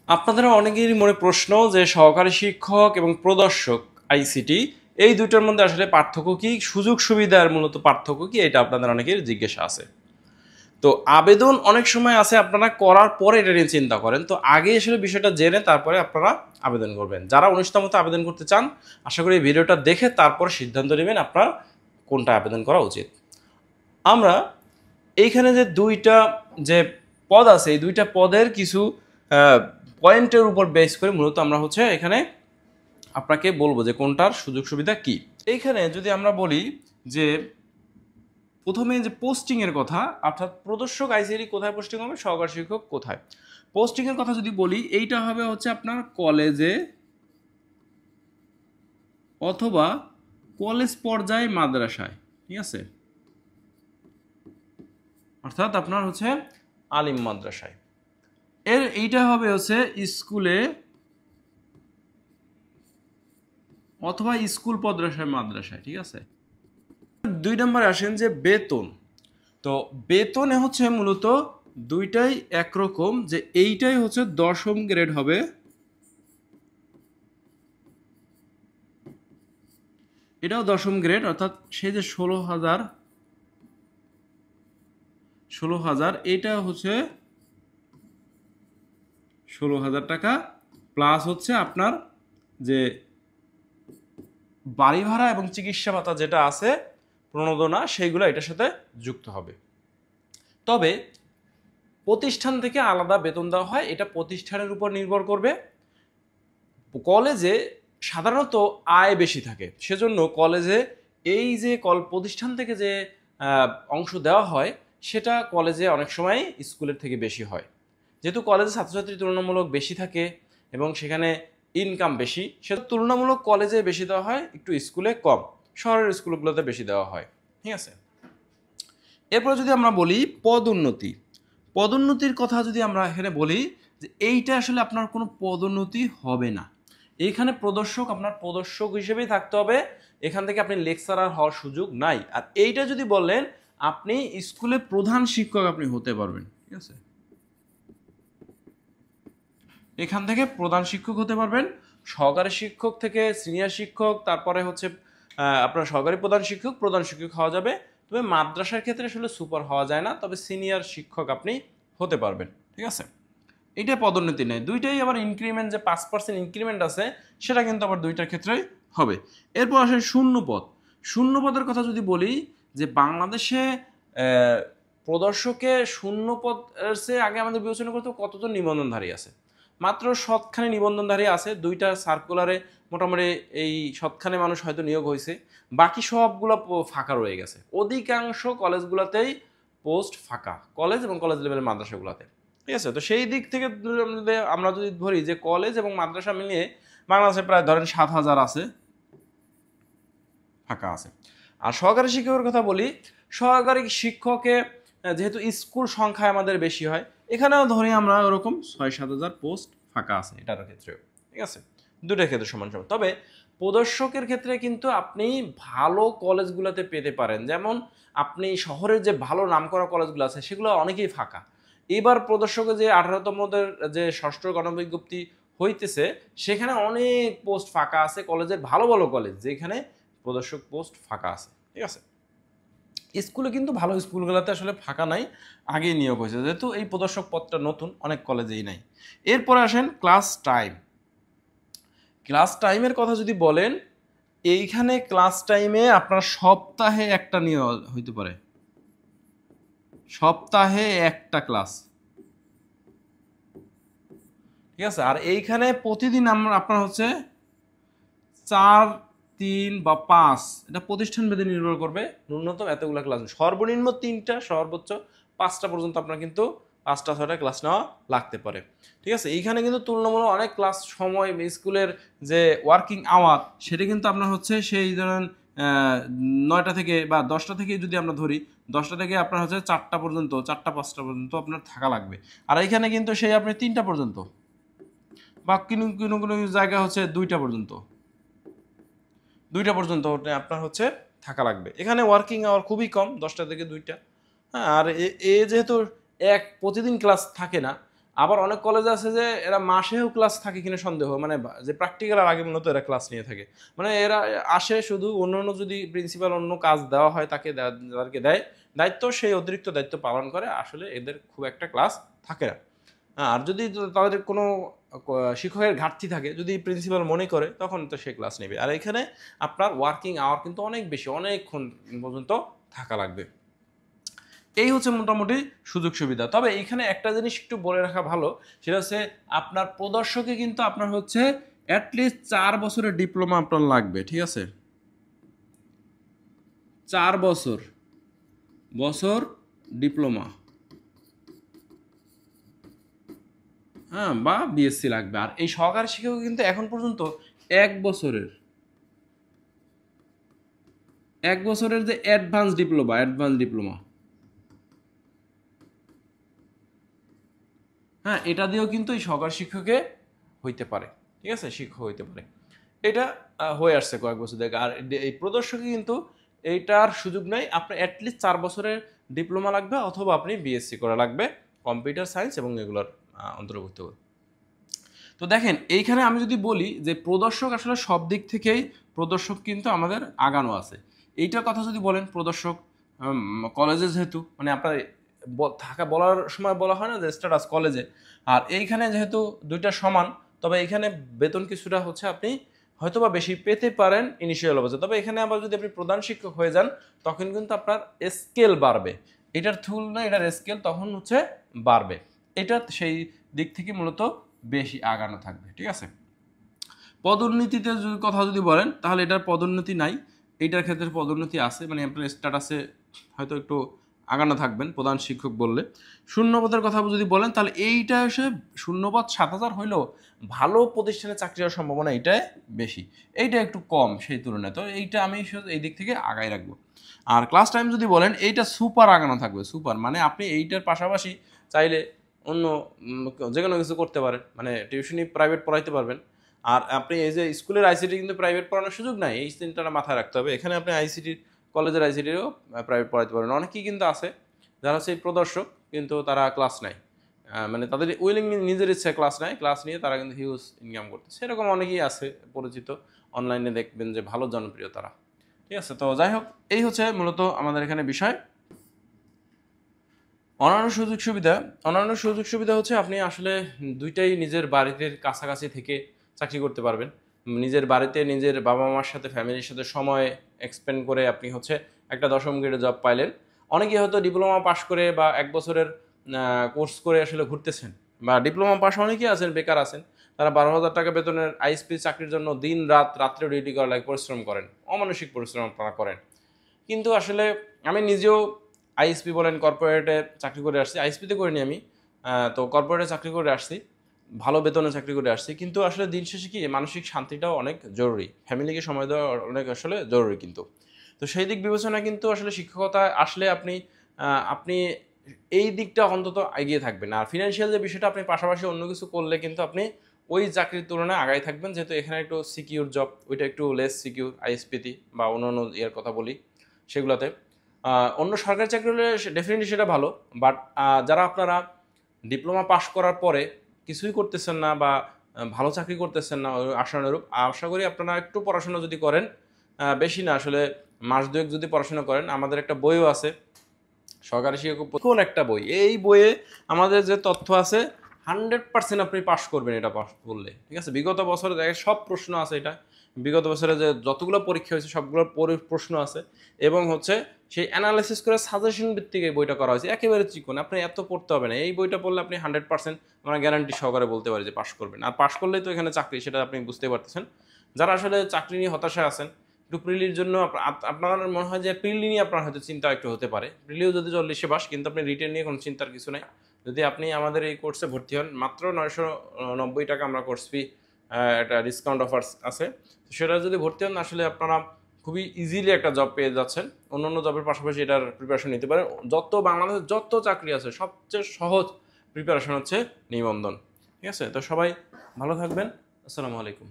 আপনাদের অনেকেরই মনে প্রশ্ন যে সহকারী শিক্ষক এবং প্রদর্শক আইসিটি এই দুইটার মধ্যে আসলে পার্থক্য কি, সুযোগ সুবিধার মূলত পার্থক্য কি, এটা আপনাদের অনেকের জিজ্ঞাসা আছে। তো আবেদন অনেক সময় আছে আপনারা করার পরে এটা নিয়ে চিন্তা করেন, তো আগে আসলে বিষয়টা জেনে তারপরে আপনারা আবেদন করবেন। যারা 19তমতে আবেদন করতে চান, আশা করি এই ভিডিওটা দেখে তারপর সিদ্ধান্ত নেবেন আপনার কোনটা আবেদন করা উচিত। আমরা এইখানে যে দুইটা যে পদ আছে, এই দুইটা পদের কিছু পয়েন্টের উপর বেস করে মূলত আমরা এখানে আপনাকে বলবো যে কোনটার সুযোগ সুবিধা কি। এইখানে যদি আমরা বলি যে প্রথমে যে পোস্টিংয়ের কথা, অর্থাৎ প্রদর্শক আইসিটি কোথায় পোস্টিং হবে, সহকারী শিক্ষক কোথায়। পোস্টিংয়ের কথা যদি বলি, এইটা হবে আপনার কলেজে অথবা কলেজ পর্যায়ে মাদ্রাসায়, ঠিক আছে, অর্থাৎ আপনার আলিম মাদ্রাসায়। এইটা হবে স্কুলে অথবা স্কুল মাদ্রাসায়, ঠিক আছে। 2 নম্বরে আসেন যে বেতন। তো বেতনে মূলত দুইটাই একরকম, যে এইটাই 10ম গ্রেড হবে, এটাও 10ম গ্রেড, অর্থাৎ সেই যে 16,000 এটা 16,000 টাকা, প্লাস আপনার যে বাড়ি ভাড়া এবং চিকিৎসা ভাতা যেটা আছে প্রণোদনা, সেইগুলো এটার সাথে যুক্ত হবে। তবে প্রতিষ্ঠান থেকে আলাদা বেতন দেওয়া হয়, এটা প্রতিষ্ঠানের উপর নির্ভর করবে। কলেজে সাধারণত আয় বেশি থাকে, সেজন্য কলেজে এই যে প্রতিষ্ঠান থেকে যে অংশ দেওয়া হয় সেটা কলেজে অনেক সময় স্কুলের থেকে বেশি হয়। যেহেতু কলেজে ছাত্রছাত্রী তুলনামূলক বেশি থাকে এবং সেখানে ইনকাম বেশি, সেটা তুলনামূলক কলেজে বেশি দেওয়া হয়, একটু স্কুলে কম, শহরের স্কুলগুলোতে বেশি দেওয়া হয়, ঠিক আছে। এরপর যদি আমরা বলি পদোন্নতি, পদোন্নতির কথা যদি আমরা এখানে বলি যে এইটা আসলে আপনার কোনো পদোন্নতি হবে না। এইখানে আপনার প্রদর্শক হিসেবেই থাকতে হবে, এখান থেকে আপনি লেকচারার হওয়ার সুযোগ নাই। আর এইটা যদি বলেন, আপনি স্কুলে প্রধান শিক্ষক আপনি হতে পারবেন, ঠিক আছে, এখান থেকে প্রধান শিক্ষক হতে পারবেন। সহকারী শিক্ষক থেকে সিনিয়র শিক্ষক, তারপরে আপনার সহকারী প্রধান শিক্ষক হওয়া যাবে। তবে মাদ্রাসার ক্ষেত্রে আসলে সুপার হওয়া যায় না, তবে সিনিয়র শিক্ষক আপনি হতে পারবেন, ঠিক আছে। এটা পদোন্নতি নেই, দুইটাই আবার ইনক্রিমেন্ট, যে 5% ইনক্রিমেন্ট আছে সেটা কিন্তু আবার দুইটার ক্ষেত্রেই হবে। এরপর আসে শূন্যপদ। শূন্যপদের কথা যদি বলি, যে বাংলাদেশে প্রদর্শকে শূন্যপদ আগে আমাদের বিবেচনা করতে কতজন নিবন্ধনধারী আছে। মাত্র 7খানি নিবন্ধনধারী আছে, দুইটা সার্কুলারে মোটামুটি এই 7খানি মানুষ হয়তো নিয়োগ হয়েছে, বাকি সবগুলো ফাঁকা রয়ে গেছে। অধিকাংশ কলেজগুলোতেই পোস্ট ফাঁকা, কলেজ এবং কলেজ লেভেলের মাদ্রাসাগুলোতে, ঠিক আছে। তো সেই দিক থেকে আমরা যদি ধরি যে কলেজ এবং মাদ্রাসা মিলিয়ে বাংলাদেশে প্রায় ধরেন 7,000 আছে, ফাঁকা আছে। আর সহকারী শিক্ষকের কথা বলি, সহকারী শিক্ষকে যেহেতু স্কুল সংখ্যায় আমাদের বেশি হয়, এখানেও ধরি আমরা ওরকম 6-7 হাজার পোস্ট ফাঁকা আছে এটার ক্ষেত্রেও, ঠিক আছে। দুটোর ক্ষেত্রে সমান সমান। তবে প্রদর্শকের ক্ষেত্রে কিন্তু আপনি ভালো কলেজগুলোতে পেতে পারেন, যেমন আপনি শহরের যে ভালো নামকরা কলেজগুলো আছে সেগুলো অনেকেই ফাঁকা। এবার প্রদর্শকে যে 18তমদের যে ষষ্ঠ গণবিজ্ঞপ্তি হইতেছে, সেখানে অনেক পোস্ট ফাঁকা আছে, কলেজের ভালো ভালো কলেজ যেখানে প্রদর্শক পোস্ট ফাঁকা আছে, ঠিক আছে। স্কুলে কিন্তু ভালো স্কুলগুলোতে আসলে ফাঁকা নাই, আগেই নিয়োগ হয়েছে, যেহেতু এই প্রদর্শক পদটা নতুন, অনেক কলেজেই নাই। এরপরে আসেন ক্লাস টাইম। ক্লাস টাইমের কথা যদি বলেন, এইখানে ক্লাস টাইমে আপনার সপ্তাহে একটা নিয়োগ হইতে পারে, সপ্তাহে একটা ক্লাস, ঠিক আছে। আর এইখানে প্রতিদিন আপনার 4, 3 বা 5, এটা প্রতিষ্ঠান ভেদে নির্ভর করবে, ন্যূনতম এতগুলো ক্লাস, সর্বনিম্ন 3টা, সর্বোচ্চ 5টা পর্যন্ত আপনার কিন্তু 5টা-6টা ক্লাস নেওয়া লাগতে পারে, ঠিক আছে। এইখানে কিন্তু তুলনামূলক অনেক ক্লাস সময়, স্কুলের যে ওয়ার্কিং আওয়ার সেটা কিন্তু আপনার সেই ধরেন 9টা থেকে বা 10টা থেকে যদি আমরা ধরি, 10টা থেকে আপনার 4টা পর্যন্ত, 4টা-5টা পর্যন্ত আপনার থাকা লাগবে। আর এইখানে কিন্তু সেই আপনি 3টা পর্যন্ত, বা কোনো কোনো জায়গা 2টা পর্যন্ত আপনার থাকা লাগবে। এখানে ওয়ার্কিং আওয়ার খুবই কম, 10টা থেকে 2টা। হ্যাঁ, আর যেহেতু প্রতিদিন ক্লাস থাকে না, আবার অনেক কলেজে আছে যে এরা মাসেও ক্লাস থাকে কিনা সন্দেহ, মানে যে প্র্যাকটিক্যালের আগে মূলত এরা ক্লাস নিয়ে থাকে, মানে এরা আসে শুধু অন্য অন্য যদি প্রিন্সিপাল অন্য কাজ দেওয়া হয় তাদেরকে দেয় দায়িত্ব, সেই অতিরিক্ত দায়িত্ব পালন করে, আসলে এদের খুব একটা ক্লাস থাকে না। আর যদি তাদের কোনো শিক্ষকের ঘাটতি থাকে, যদি প্রিন্সিপাল মনে করে, তখন তো সে ক্লাস নেবে। আর এখানে আপনার ওয়ার্কিং আওয়ার কিন্তু অনেক বেশি, অনেকক্ষণ পর্যন্ত থাকা লাগবে। এই হচ্ছে মোটামুটি সুযোগ সুবিধা। তবে এখানে একটা জিনিস একটু বলে রাখা ভালো, সেটা হচ্ছে আপনার প্রদর্শকে কিন্তু আপনার হচ্ছে অ্যাটলিস্ট 4 বছরের ডিপ্লোমা আপনার লাগবে, ঠিক আছে? 4 বছর ডিপ্লোমা, হ্যাঁ, বা বিএসসি লাগবে। আর এই সহকারী শিক্ষক কিন্তু এখন পর্যন্ত 1 বছরের যে অ্যাডভান্স ডিপ্লোমা, হ্যাঁ, এটা দিয়েও কিন্তু এই সহকারী শিক্ষকে হইতে পারে, ঠিক আছে, শিক্ষক হইতে পারে। এটা হয়ে আসছে কয়েক বছর থেকে। আর এই প্রদর্শকে কিন্তু এইটার সুযোগ নেই, আপনার অ্যাটলিস্ট 4 বছরের ডিপ্লোমা লাগবে, অথবা আপনি বিএসসি করা লাগবে কম্পিউটার সায়েন্স এবং এগুলোর অন্তর্ভুক্ত। তো দেখেন এইখানে আমি যদি বলি যে প্রদর্শক আসলে সব দিক থেকেই প্রদর্শক কিন্তু আমাদের আগানো আছে। এইটার কথা যদি বলেন, প্রদর্শক কলেজে যেহেতু মানে আপনার থাকা বলার সময় বলা হয় না যে স্ট্যাটাস কলেজে, আর এইখানে যেহেতু দুইটা সমান, তবে এইখানে বেতন কিছুটা হচ্ছে আপনি হয়তোবা বেশি পেতে পারেন ইনিশিয়াল অবস্থা। তবে এখানে আবার যদি আপনি প্রধান শিক্ষক হয়ে যান, তখন কিন্তু আপনার স্কেল বাড়বে, এটার তুলনায় এটার স্কেল তখন হচ্ছে বাড়বে। এটা সেই দিক থেকে মূলত বেশি আগানো থাকবে, ঠিক আছে? পদোন্নতিতে কথা যদি বলেন, তাহলে এটার পদোন্নতি নাই, এইটার ক্ষেত্রে পদোন্নতি আছে, মানে আপনার স্ট্যাটাসে হয়তো একটু আগানো থাকবেন প্রধান শিক্ষক বললে। শূন্যপদের কথা যদি বলেন, তাহলে এইটা এসে শূন্যপদ 7,000 হইলেও ভালো প্রতিষ্ঠানে চাকরি হওয়ার সম্ভাবনা এইটাই বেশি, এইটা একটু কম সেই তুলনায়। তো এইটা আমি এই দিক থেকে আগায় রাখবো। আর ক্লাস টাইম যদি বলেন, এইটা সুপার আগানো থাকবে, সুপার, মানে আপনি এইটার পাশাপাশি চাইলে অন্য যে কোনো কিছু করতে পারেন, মানে টিউশনি প্রাইভেট পড়াইতে পারবেন। আর আপনি এই যে স্কুলের আইসিটি কিন্তু প্রাইভেট পড়ানোর সুযোগ নাই, এই চিন্তাটা মাথায় রাখতে হবে। এখানে আপনি আইসিটির কলেজের আইসিটিও প্রাইভেট পড়াইতে পারবেন। অনেকেই কিন্তু আছে যারা হচ্ছে এই প্রদর্শক, কিন্তু তারা ক্লাস নেয়, মানে তাদের উইলিং নিজের ইচ্ছে ক্লাস নিয়ে তারা কিন্তু হিউজ ইনকাম করতে, সেরকম অনেকেই আছে পরিচিত, অনলাইনে দেখবেন যে ভালো জনপ্রিয় তারা, ঠিক আছে? তো যাই হোক, এই হচ্ছে মূলত আমাদের এখানে বিষয়। অন্যান্য সুযোগ সুবিধা হচ্ছে আপনি আসলে দুইটাই নিজের বাড়িতে কাছাকাছি থেকে চাকরি করতে পারবেন। নিজের বাড়িতে নিজের বাবা মার সাথে, ফ্যামিলির সাথে সময় এক্সপেন্ড করে আপনি হচ্ছে একটা 10ম গ্রেডে জব পাইলেন। অনেকেই হয়তো ডিপ্লোমা পাশ করে বা 1 বছরের কোর্স করে আসলে ঘুরতেছেন, বা ডিপ্লোমা পাশ অনেকেই আছেন বেকার আছেন, তারা 12,000 টাকা বেতনের আইএসপি চাকরির জন্য দিন রাত্রে ডিউটি করা লাগে, পরিশ্রম করেন, অমানসিক পরিশ্রম আপনারা করেন। কিন্তু আসলে আমি নিজেও আইএসপি বলেন কর্পোরেটে চাকরি করে আসছি, আইএসপিতে করিনি আমি, তো কর্পোরেটে চাকরি করে আসছি, ভালো বেতনে চাকরি করে আসছি। কিন্তু আসলে দিন শেষে কি মানসিক শান্তিটাও অনেক জরুরি, ফ্যামিলিকে সময় দেওয়া অনেক আসলে জরুরি। কিন্তু তো সেই দিক বিবেচনা কিন্তু আসলে শিক্ষকতা আসলে আপনি এই দিকটা অন্তত এগিয়ে থাকবেন। আর ফিনান্সিয়াল যে বিষয়টা, আপনি পাশাপাশি অন্য কিছু করলে কিন্তু আপনি ওই চাকরির তুলনায় আগাই থাকবেন, যেহেতু এখানে একটু সিকিউর জব, ওইটা একটু লেস সিকিউর আইএসপিতে বা অন্য ইয়ের কথা বলি সেগুলোতে। অন্য সরকারি চাকরি হলে ডেফিনেটলি সেটা ভালো, বাট যারা আপনারা ডিপ্লোমা পাশ করার পরে কিছুই করতেছেন না বা ভালো চাকরি করতেছেন না আশানুরূপ, আশা করি আপনারা একটু পড়াশোনা যদি করেন, বেশি না আসলে মাস দুয়েক যদি পড়াশোনা করেন, আমাদের একটা বইও আছে সরকারি শিক্ষক কোন একটা বই, এই বইয়ে আমাদের যে তথ্য আছে 100% আপনি পাস করবেন এটা পাস করলে, ঠিক আছে? বিগত বছরে দেখেন সব প্রশ্ন আছে, এটা বিগত বছরে যে যতগুলো পরীক্ষা হয়েছে সবগুলোর প্রশ্ন আছে, এবং হচ্ছে সেই অ্যানালাইসিস করে সাজেশন ভিত্তিক এই বইটা করা হয়েছে, একেবারে চিকন, আপনি এত পড়তে হবে না। এই বইটা পড়লে আপনি 100% আমরা গ্যারান্টি সহকারে বলতে পারি যে পাস করবেন। আর পাস করলেই তো এখানে চাকরি, সেটা আপনি বুঝতে পারতেছেন। যারা আসলে চাকরি নিয়ে হতাশায় আছেন, একটু প্রিলির জন্য আপনার মনে হয় যে প্রিলি নিয়ে আপনার হয়তো চিন্তা একটু হতে পারে, প্রিলিও যদি 40-এ পাস, কিন্তু আপনি রিটেন নিয়ে কোনো চিন্তার কিছু নাই। যদি আপনি আমাদের এই কোর্সে ভর্তি হন, মাত্র 990 টাকা আমরা কোর্স ফি, একটা ডিসকাউন্ট অফার্স আছে, তো সেটা যদি ভর্তি হন, আসলে আপনারা খুবই ইজিলি একটা জব পেয়ে যাচ্ছেন। অন্য জবের পাশাপাশি এটার প্রিপারেশন নিতে পারেন। বাংলাদেশের যত চাকরি আছে সবচেয়ে সহজ প্রিপারেশন হচ্ছে নিবন্ধন, ঠিক আছে? তো সবাই ভালো থাকবেন, আসসালামু আলাইকুম।